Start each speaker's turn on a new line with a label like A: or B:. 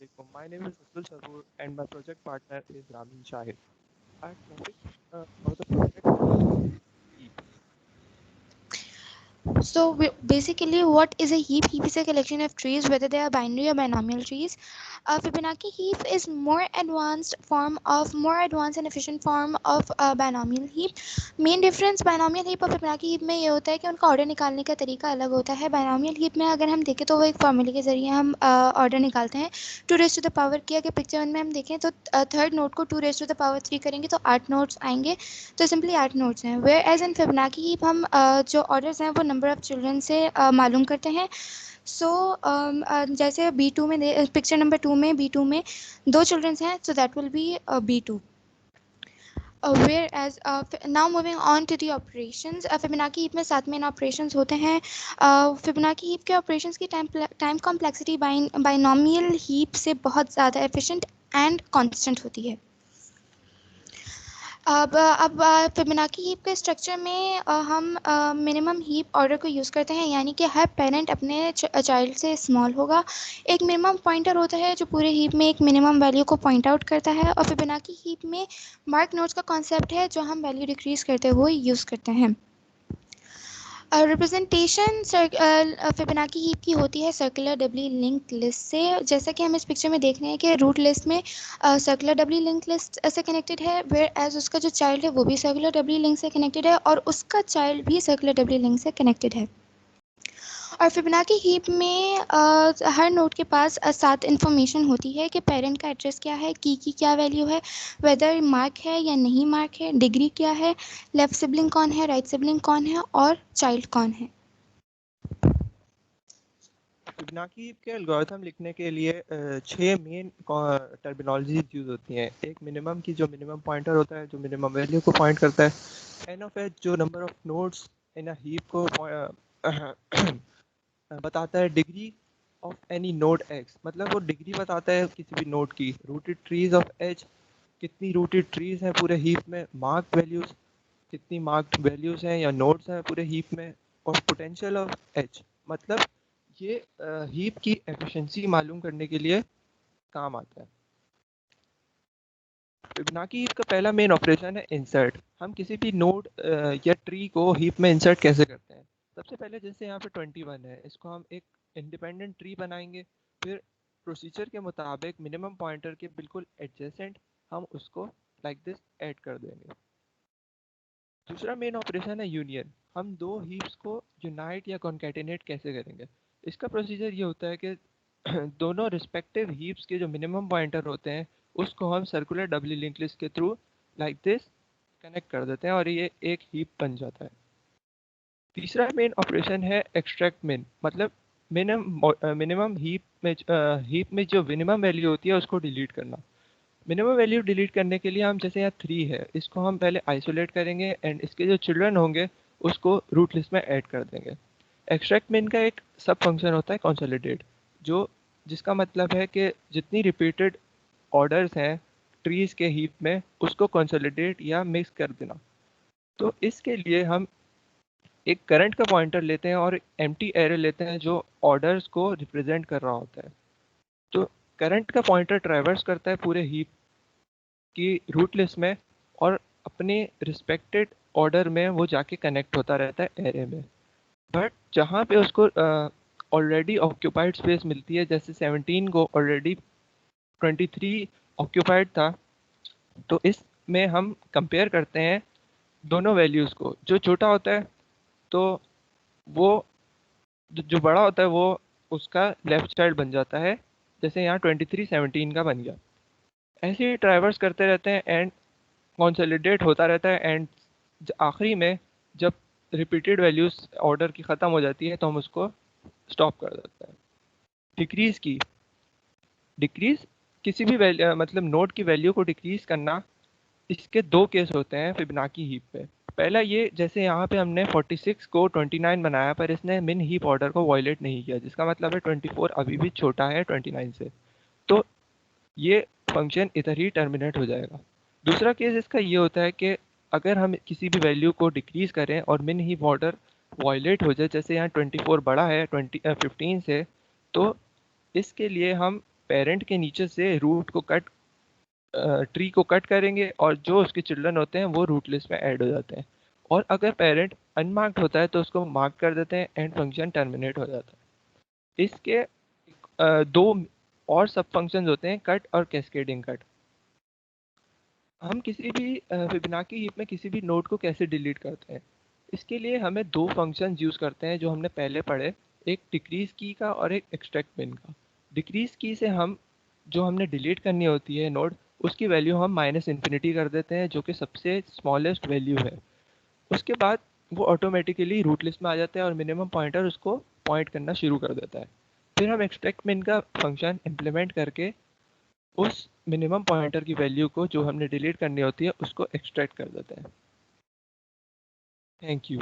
A: Assalamualaikum. My name is Abdul Sabur and my project partner is Ramin Shahid. Our topic for the project is heap.
B: So basically, what is a heap? Heap is a collection of trees, whether they are binary or binomial trees. A Fibonacci heap is more advanced and efficient form of binomial heap. Main difference binomial heap और Fibonacci heap में ये होता है कि उनका order निकालने का तरीका अलग होता है. बायनॉमियल हीप में अगर हम देखें तो वो एक फॉर्मूले के जरिए हम ऑर्डर निकालते हैं. 2 रेज़ टू द पावर की अगर पिक्चर वन में हम देखें तो थर्ड नोट को 2 रेज़ टू द पावर 3 करेंगे तो 8 नोट्स आएंगे. तो सिंपली 8 नोट्स हैं. Whereas in Fibonacci heap हम जो ऑर्डर्स हैं वो नंबर ऑफ चिल्ड्रन से मालूम करते हैं. सो जैसे B2 में पिक्चर नंबर 2 में B2 में 2 चिल्ड्रंस हैं, so that will be B2. Whereas now moving on to the operations, Fibonacci heap में 7 मेन ऑपरेशंस होते हैं. फिबोनाची हीप के ऑपरेशंस की टाइम कॉम्प्लेक्सिटी बाइनोमियल हीप से बहुत ज़्यादा एफिशिएंट एंड कांस्टेंट होती है. अब फिबोनाची हीप के स्ट्रक्चर में हम मिनिमम हीप ऑर्डर को यूज़ करते हैं, यानी कि हर पेरेंट अपने चाइल्ड से स्मॉल होगा. एक मिनिमम पॉइंटर होता है जो पूरे हीप में एक मिनिमम वैल्यू को पॉइंट आउट करता है. और फिबोनाची हीप में मार्क नोट्स का कॉन्सेप्ट है जो हम वैल्यू डिक्रीज करते हुए यूज़ करते हैं. रिप्रेजेंटेशन फिबोनाची हीप की होती है सर्कुलर डबली लिंक लिस्ट से. जैसा कि हम इस पिक्चर में देख रहे हैं कि रूट लिस्ट में सर्कुलर डबली लिंक लिस्ट से कनेक्टेड है, वेयर एज उसका जो चाइल्ड है वो भी सर्कुलर डबली लिंक से कनेक्टेड है और उसका चाइल्ड भी सर्कुलर डबली लिंक से कनेक्टेड है. और फिबोनाची हीप में हर नोड के पास 7 इन्फॉर्मेशन होती है कि पेरेंट का एड्रेस क्या है, की क्या वैल्यू है, वेदर मार्क है या नहीं मार्क है, डिग्री क्या है, लेफ्ट सिबलिंग कौन है, राइट सिबलिंग कौन है और चाइल्ड कौन है.
A: फिबोनाची हीप के एल्गोरिथम लिखने के लिए 6 मेन टर्मिनोलॉजीज यूज होती हैं. एक मिनिमम की जो मिनिमम पॉइंटर होता है जो मिनिमम वैल्यू को पॉइंट करता है. एन ऑफ एच जो number of nodes in a heap को बताता है. Degree of any node x मतलब वो डिग्री बताता है किसी भी नोड की. रूटेड ट्रीज ऑफ एच कितनी रूटेड ट्रीज हैं पूरे हीप में. मार्क वैल्यूज कितनी मार्क्ड वैल्यूज हैं या नोड्स हैं पूरे हीप में. और पोटेंशियल ऑफ एच मतलब ये हीप की एफिशिएंसी मालूम करने के लिए काम आता है. फिबोनाची हीप का पहला मेन ऑपरेशन है इंसर्ट. हम किसी भी नोड या ट्री को हीप में इंसर्ट कैसे करते हैं. सबसे पहले जैसे यहाँ पे 21 है, इसको हम एक इंडिपेंडेंट ट्री बनाएंगे. फिर प्रोसीजर के मुताबिक मिनिमम पॉइंटर के बिल्कुल एडजेसेंट हम उसको लाइक दिस ऐड कर देंगे. दूसरा मेन ऑपरेशन है यूनियन. हम दो हीप्स को यूनाइट या कॉन्केटिनेट कैसे करेंगे. इसका प्रोसीजर ये होता है कि दोनों रिस्पेक्टिव हीप्स के जो मिनिमम पॉइंटर होते हैं उसको हम सर्कुलर डबली लिंक लिस्ट के थ्रू लाइक दिस कनेक्ट कर देते हैं और ये एक हीप बन जाता है. तीसरा मेन ऑपरेशन है एक्सट्रैक्ट मिन मतलब मिनिमम हीप में जो मिनिमम वैल्यू होती है उसको डिलीट करना. मिनिमम वैल्यू डिलीट करने के लिए हम जैसे यहाँ 3 है इसको हम पहले आइसोलेट करेंगे एंड इसके जो चिल्ड्रन होंगे उसको रूट लिस्ट में ऐड कर देंगे. एक्सट्रैक्ट मिन का एक सब फंक्शन होता है कंसोलिडेट जो जिसका मतलब है कि जितनी रिपीटेड ऑर्डर्स हैं ट्रीज के हीप में उसको कंसोलिडेट या मिक्स कर देना. तो इसके लिए हम एक करंट का पॉइंटर लेते हैं और एम्प्टी एरे लेते हैं जो ऑर्डर्स को रिप्रेजेंट कर रहा होता है. तो करंट का पॉइंटर ट्रैवर्स करता है पूरे हीप की रूट लिस्ट में और अपने रिस्पेक्टेड ऑर्डर में वो जाके कनेक्ट होता रहता है एरे में. बट जहाँ पे उसको ऑलरेडी ऑक्यूपाइड स्पेस मिलती है जैसे 17 को ऑलरेडी 23 ऑक्यूपाइड था तो इसमें हम कंपेयर करते हैं दोनों वैल्यूज़ को. जो छोटा होता है तो वो जो बड़ा होता है वो उसका लेफ्ट चाइल्ड बन जाता है. जैसे यहाँ 23 17 का बन गया. ऐसे ही ट्रैवर्स करते रहते हैं एंड कंसोलिडेट होता रहता है एंड आखिरी में जब रिपीटेड वैल्यूज ऑर्डर की ख़त्म हो जाती है तो हम उसको स्टॉप कर देते हैं. डिक्रीज किसी भी मतलब नोड की वैल्यू को डिक्रीज करना. इसके दो केस होते हैं फिबोनाची हीप पे. पहला ये जैसे यहाँ पे हमने 46 को 29 बनाया पर इसने मिन हीप ऑर्डर को वायलेट नहीं किया जिसका मतलब है 24 अभी भी छोटा है 29 से. तो ये फंक्शन इधर ही टर्मिनेट हो जाएगा. दूसरा केस इसका ये होता है कि अगर हम किसी भी वैल्यू को डिक्रीज करें और मिन हीप ऑर्डर वायलेट हो जाए जैसे यहाँ 24 बड़ा है 15 से तो इसके लिए हम पेरेंट के नीचे से रूट को कट ट्री को कट करेंगे और जो उसके चिल्ड्रन होते हैं वो रूट लिस्ट में ऐड हो जाते हैं। और अगर पेरेंट अनमार्क्ड होता है तो उसको मार्क कर देते हैं एंड फंक्शन टर्मिनेट हो जाता है। इसके दो और सब फंक्शंस होते हैं, कट और कैस्केडिंग कट। हम किसी भी फिबोनाची हीप में किसी भी नोड को कैसे डिलीट करते हैं, इसके लिए हमें दो फंक्शन यूज़ करते हैं जो हमने पहले पढ़े, एक डिक्रीज की का और एक एक्सट्रैक्ट बिन का। डिक्रीज की से हम जो हमने डिलीट करनी होती है नोड, उसकी वैल्यू हम माइनस इन्फिनिटी कर देते हैं जो कि सबसे स्मॉलेस्ट वैल्यू है। उसके बाद वो ऑटोमेटिकली रूट लिस्ट में आ जाता है और मिनिमम पॉइंटर उसको पॉइंट करना शुरू कर देता है। फिर हम एक्सट्रैक्ट बिन का फंक्शन इम्प्लीमेंट करके उस मिनिमम पॉइंटर की वैल्यू को जो हमने डिलीट करनी होती है उसको एक्सट्रैक्ट कर देते हैं। Thank you.